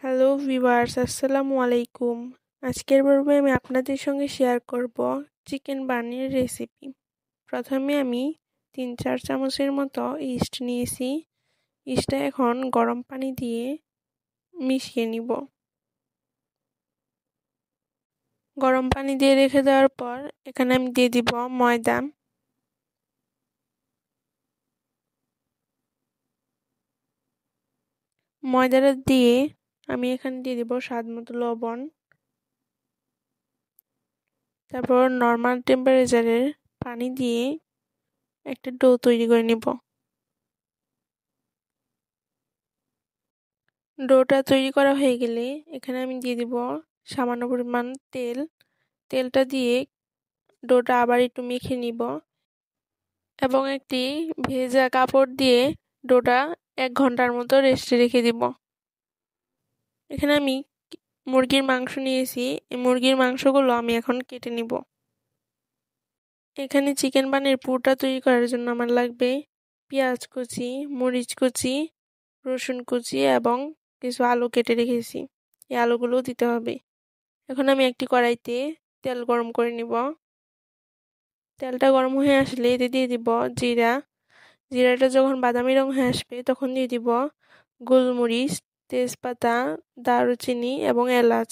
Hello viewers, আসসালামু আলাইকুম। আজকের পর্বে আমি আপনাদের সঙ্গে শেয়ার করব চিকেন বানির রেসিপি। প্রথমে আমি 3-4 চামচের মতো ইস্ট নিয়েছি। ইস্টটা এখন গরম পানি দিয়ে মিশিয়ে নিব। গরম পানি দিয়ে রেখে দেওয়ার পর এখানে আমি দিয়ে দিব ময়দা। ময়দাটা দিয়ে আমি এখানে দিয়ে দিব স্বাদ মতো লবণ। তারপর নর্মাল টেম্পারেচারের পানি দিয়ে একটা ডো তৈরি করে নিব। ডোটা তৈরি করা হয়ে গেলে এখানে আমি দিয়ে দিব সামান্য পরিমাণ তেল। তেলটা দিয়ে ডোটা আবার একটু মেখে নিব এবং একটি ভেজা কাপড় দিয়ে ডোটা 1 ঘন্টার মতো রেস্টে রেখে দিব। এখানে আমি মুরগির মাংস নিয়েছি। এই মুরগির মাংসগুলো আমি এখন কেটে নিব। এখানে চিকেন বানির পুরটা তৈরি করার জন্য আমার লাগবে পেঁয়াজ কুচি, মরিচ কুচি, রসুন কুচি এবং কিছু আলু কেটে রেখেছি। এই আলুগুলোও দিতে হবে। এখন আমি একটি কড়াইতে তেল গরম করে নিব। তেলটা গরম হয়ে আসলে এতে দিয়ে দিব জিরা। জিরাটা যখন বাদামি রং হয়ে আসবে তখন দিয়ে দিব গোলমরিচ, তেজপাতা, দারুচিনি এবং এলাচ।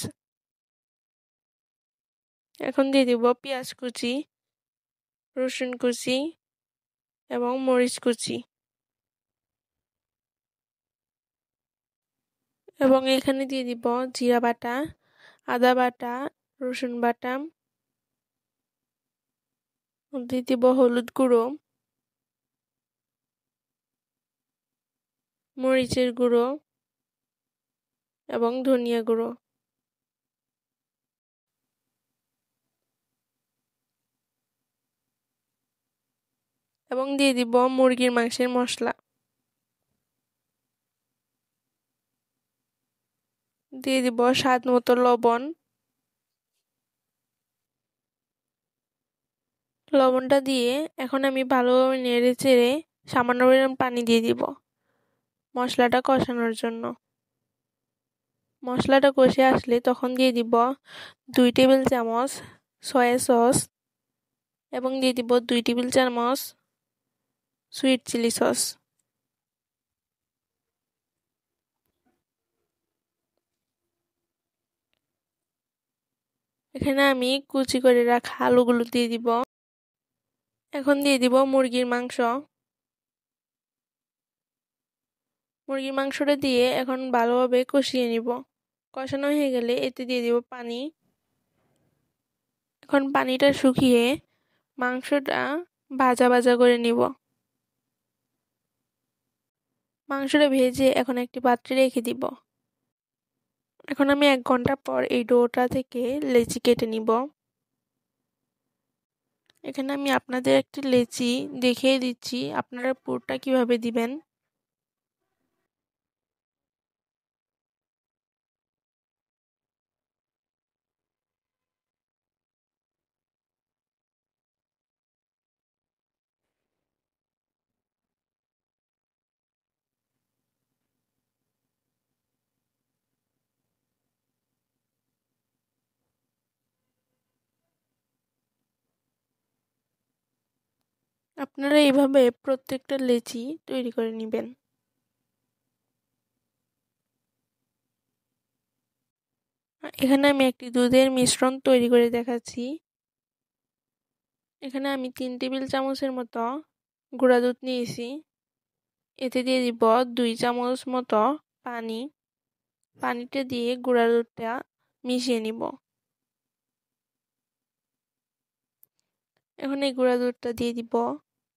এখন দিয়ে দিব পেঁয়াজ কুচি, রসুন কুচি এবং মরিচ কুচি এবং এখানে দিয়ে দিব জিরা বাটা, আদা বাটা, রসুন বাটা, দিয়ে দিব হলুদ গুঁড়ো, মরিচের গুঁড়ো এবং ধনিয়া গুঁড়ো এবং দিয়ে দিব মুরগির মাংসের মশলা। দিয়ে দিব স্বাদ মতো লবণ। লবণটা দিয়ে এখন আমি ভালোভাবে নেড়ে চেড়ে সামান্য পরিমাণ পানি দিয়ে দিব মশলাটা কষানোর জন্য। মশলাটা কষে আসলে তখন দিয়ে দিব 2 টেবিল চামচ সয়া সস এবং দিয়ে দিব 2 টেবিল চামচ সুইট চিলি সস। এখানে আমি কুচি করে রাখা আলুগুলো দিয়ে দিব। এখন দিয়ে দিব মুরগির মাংস। মুরগির মাংসটা দিয়ে এখন ভালোভাবে কষিয়ে নিব। কষানো হয়ে গেলে এতে দিয়ে দিব পানি। এখন পানিটা শুকিয়ে মাংসটা ভাজা ভাজা করে নিব। মাংসটা ভেজে এখন একটি পাত্রে রেখে দিব। এখন আমি 1 ঘন্টা পর এই ডোটা থেকে লেচি কেটে নিব। এখানে আমি আপনাদের একটি লেচি দেখিয়ে দিচ্ছি আপনারা পুরটা কিভাবে দিবেন। আপনারা এইভাবে প্রত্যেকটা লেচি তৈরি করে নেবেন। এখানে আমি একটি দুধের মিশ্রণ তৈরি করে দেখাচ্ছি। এখানে আমি 3 টেবিল চামচের মতো গুঁড়া দুধ নিয়েছি। এতে দিয়ে দিব 2 চামচ মতো পানি। পানিটা দিয়ে গুঁড়া দুধটা মিশিয়ে নিব। এখন এই গুঁড়া দুধটা দিয়ে দিব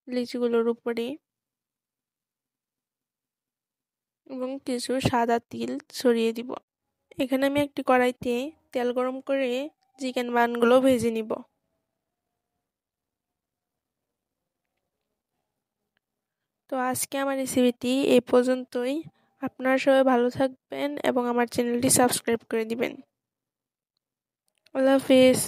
লিচিগুলোর উপরে এবং কিছু সাদা তিল ছড়িয়ে দিব। এখানে আমি একটি কড়াইতে তেল গরম করে চিকেন বানগুলো ভেজে নিব। তো আজকে আমার রেসিপিটি এই পর্যন্তই। আপনারা সবাই ভালো থাকবেন এবং আমার চ্যানেলটি সাবস্ক্রাইব করে দিবেন। আল্লাহ হাফেজ।